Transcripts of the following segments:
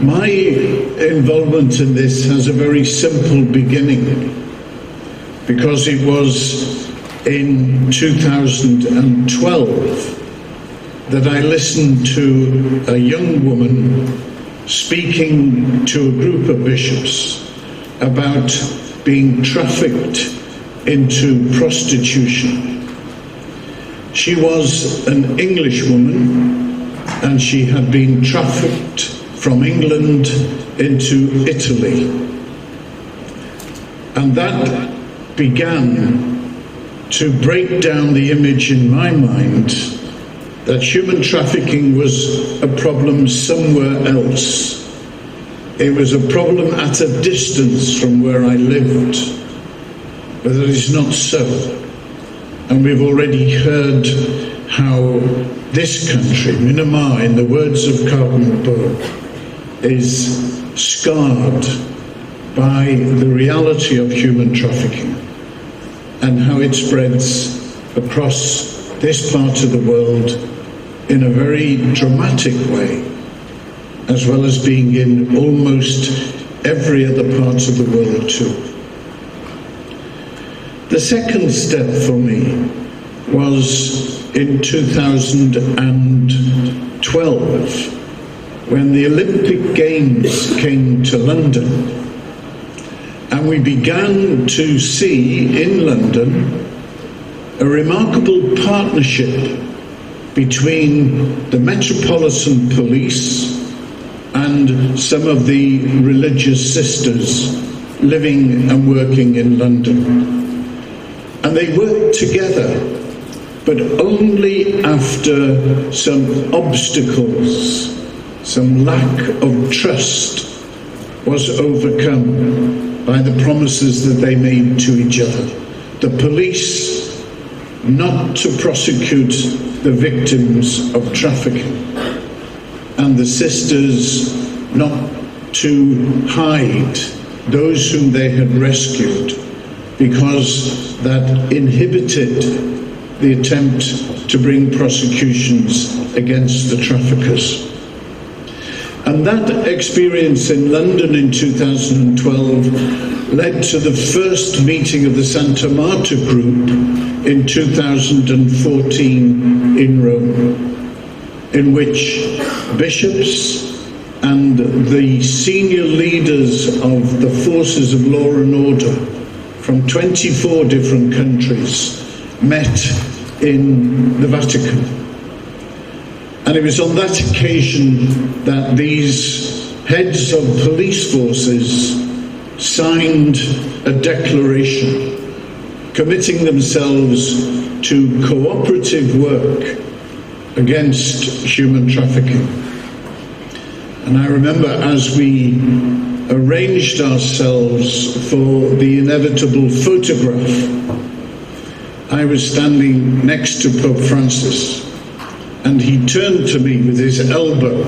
My involvement in this has a very simple beginning, because it was in 2012 that I listened to a young woman speaking to a group of bishops about being trafficked into prostitution. She was an English woman, and she had been trafficked from England into Italy. And that began to break down the image in my mind that human trafficking was a problem somewhere else. It was a problem at a distance from where I lived, but that is not so. And we've already heard how this country, Myanmar, in the words of Cardinal Vincent, is scarred by the reality of human trafficking and how it spreads across this part of the world in a very dramatic way, as well as being in almost every other part of the world too. The second step for me was in 2012, when the Olympic Games came to London, and we began to see in London a remarkable partnership between the Metropolitan Police and some of the religious sisters living and working in London. And they worked together, but only after some obstacles, some lack of trust was overcome by the promises that they made to each other. The police not to prosecute the victims of trafficking, and the sisters not to hide those whom they had rescued, because that inhibited the attempt to bring prosecutions against the traffickers. And that experience in London in 2012 led to the first meeting of the Santa Marta Group in 2014 in Rome, in which bishops and the senior leaders of the forces of law and order from 24 different countries met in the Vatican. And it was on that occasion that these heads of police forces signed a declaration committing themselves to cooperative work against human trafficking. And I remember as we arranged ourselves for the inevitable photograph, I was standing next to Pope Francis, and he turned to me with his elbow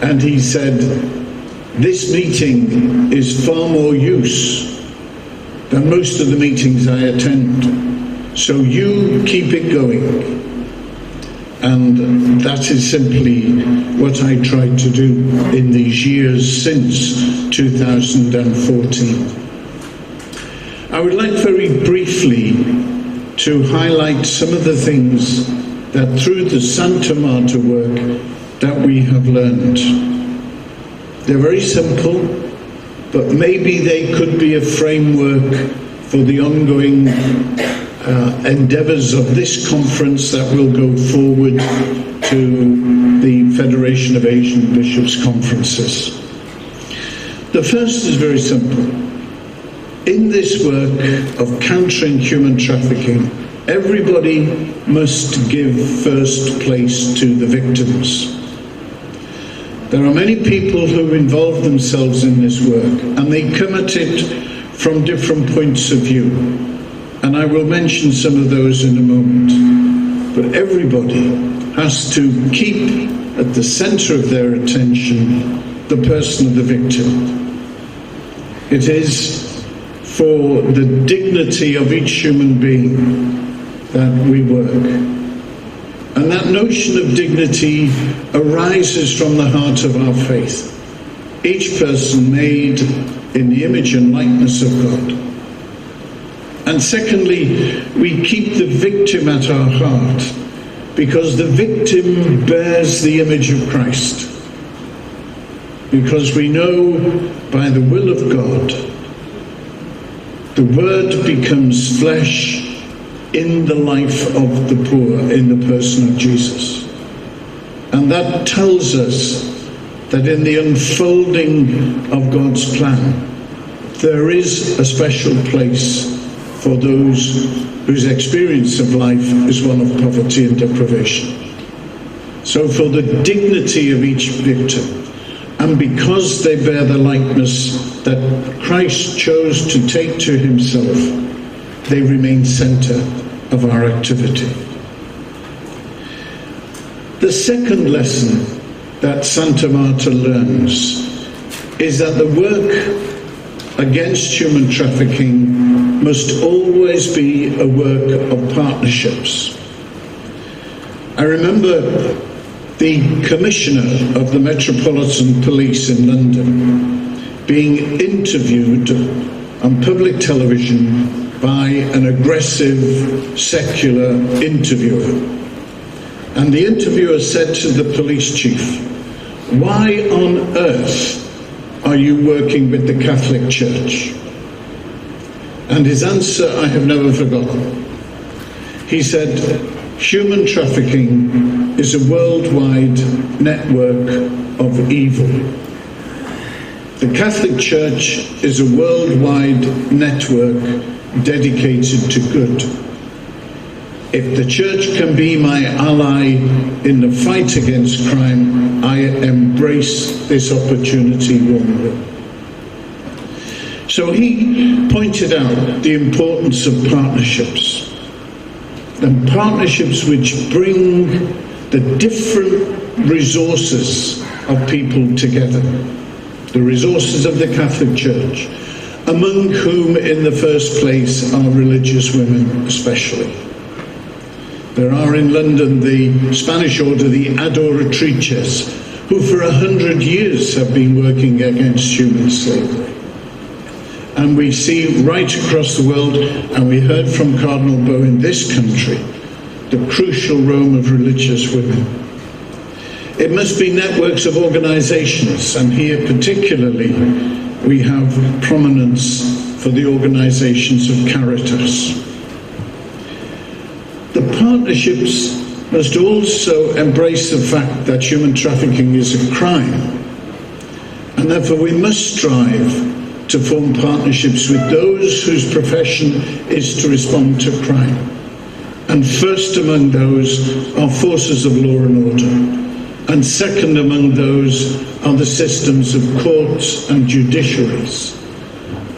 and he said, "This meeting is far more use than most of the meetings I attend, so you keep it going." And that is simply what I tried to do in these years since 2014. I would like very briefly to highlight some of the things that through the Santa Marta work that we have learned. They're very simple, but maybe they could be a framework for the ongoing endeavors of this conference that will go forward to the Federation of Asian Bishops conferences. The first is very simple. In this work of countering human trafficking, everybody must give first place to the victims. There are many people who involve themselves in this work, and they come at it from different points of view. And I will mention some of those in a moment. But everybody has to keep at the center of their attention the person of the victim. It is for the dignity of each human being that we work. And that notion of dignity arises from the heart of our faith. each person made in the image and likeness of God. And secondly, we keep the victim at our heart, because the victim bears the image of Christ. Because we know by the will of God, the Word becomes flesh in the life of the poor, in the person of Jesus. And that tells us that in the unfolding of God's plan, there is a special place for those whose experience of life is one of poverty and deprivation. So for the dignity of each victim, and because they bear the likeness that Christ chose to take to himself, they remain center of our activity. The second lesson that Santa Marta learns is that the work against human trafficking must always be a work of partnerships. I remember the Commissioner of the Metropolitan Police in London being interviewed on public television by an aggressive secular interviewer. And the interviewer said to the police chief, "Why on earth are you working with the Catholic Church?" And his answer I have never forgotten. He said, "Human trafficking is a worldwide network of evil. The Catholic Church is a worldwide network dedicated to good. If the Church can be my ally in the fight against crime, I embrace this opportunity warmly." So he pointed out the importance of partnerships, and partnerships which bring the different resources of people together, the resources of the Catholic Church, among whom in the first place are religious women especially. There are in London the Spanish order, the Adoratrices, who for 100 years have been working against human slavery. And we see right across the world, and we heard from Cardinal Bo in this country, the crucial role of religious women. It must be networks of organizations, and here particularly we have prominence for the organizations of Caritas. The partnerships must also embrace the fact that human trafficking is a crime, and therefore we must strive to form partnerships with those whose profession is to respond to crime. And first among those are forces of law and order, and second among those are the systems of courts and judiciaries.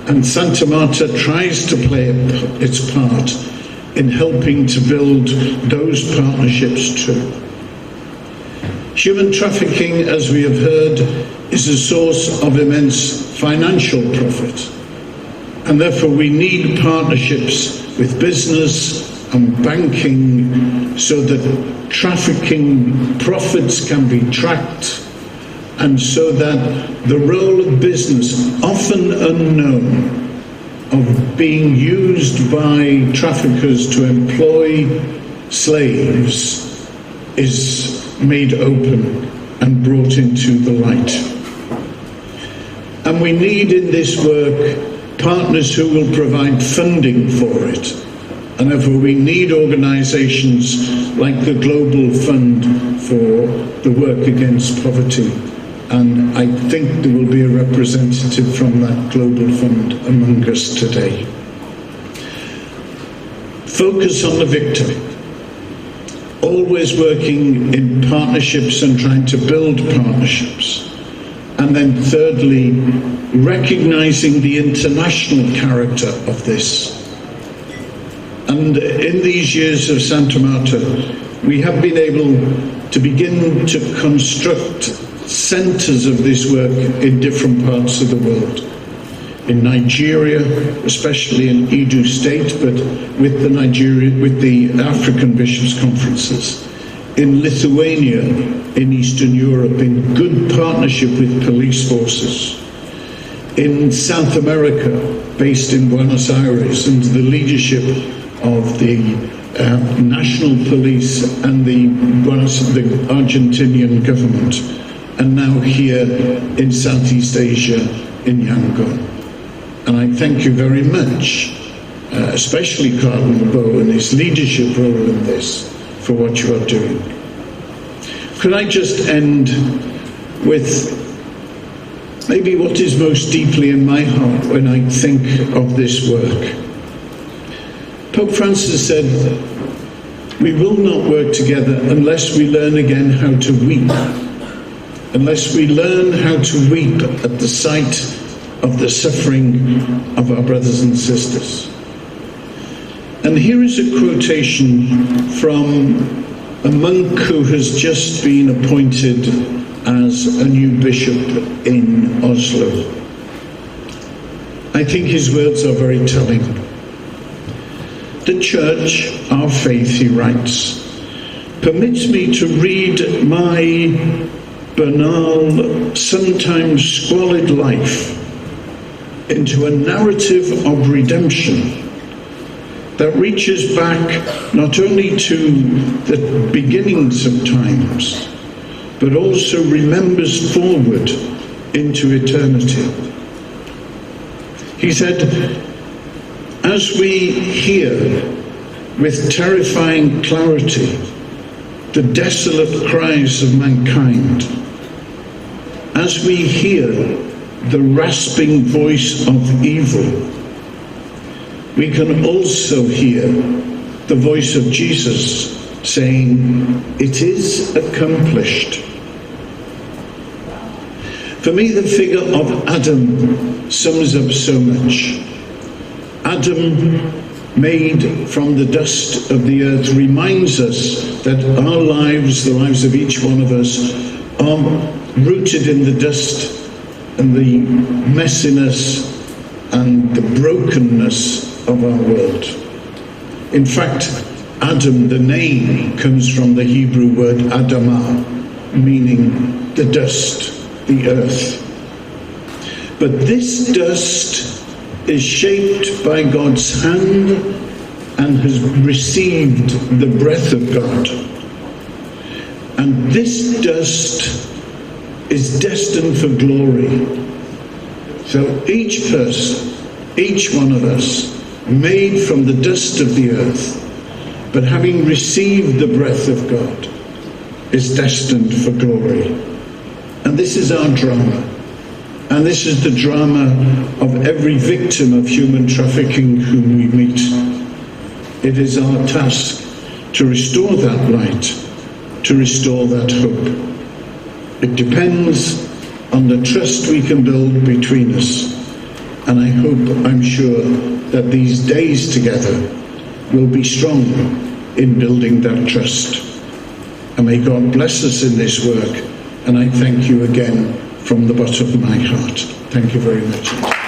And Santa Marta tries to play its part in helping to build those partnerships too. Human trafficking, as we have heard, is a source of immense financial profit, and therefore we need partnerships with business and banking so that trafficking profits can be tracked, and so that the role of business, often unknown, of being used by traffickers to employ slaves is made open and brought into the light. And we need in this work partners who will provide funding for it. And therefore we need organizations like the Global Fund for the work against poverty. And I think there will be a representative from that Global Fund among us today. Focus on the victim. Always working in partnerships and trying to build partnerships. And then thirdly, recognizing the international character of this. And in these years of Santa Marta, we have been able to begin to construct centers of this work in different parts of the world. In Nigeria, especially in Edo State, but with the African Bishops' Conferences. in Lithuania, in Eastern Europe, in good partnership with police forces, in South America, based in Buenos Aires, under the leadership of the national police and the Argentinian government, and now here in Southeast Asia, in Yangon. And I thank you very much, especially Cardinal Bo and his leadership role in this, for what you are doing. Could I just end with maybe what is most deeply in my heart when I think of this work? Pope Francis said, we will not work together unless we learn again how to weep, unless we learn how to weep at the sight of the suffering of our brothers and sisters. And here is a quotation from a monk who has just been appointed as a new bishop in Oslo. I think his words are very telling. The Church, our faith, he writes, permits me to read my banal, sometimes squalid life into a narrative of redemption that reaches back not only to the beginnings of times, but also remembers forward into eternity. He said, as we hear with terrifying clarity the desolate cries of mankind, as we hear the rasping voice of evil, we can also hear the voice of Jesus saying, it is accomplished. For me, the figure of Adam sums up so much. Adam, made from the dust of the earth, reminds us that our lives, the lives of each one of us, are rooted in the dust and the messiness and the brokenness of our world. In fact, Adam, the name, comes from the Hebrew word Adamah, meaning the dust, the earth. But this dust is shaped by God's hand and has received the breath of God. And this dust is destined for glory. So each person, each one of us, made from the dust of the earth, but having received the breath of God, is destined for glory. And this is our drama. And this is the drama of every victim of human trafficking whom we meet. It is our task to restore that light, to restore that hope. It depends on the trust we can build between us. And I hope, I'm sure, that these days together will be strong in building that trust. And may God bless us in this work. And I thank you again from the bottom of my heart. Thank you very much.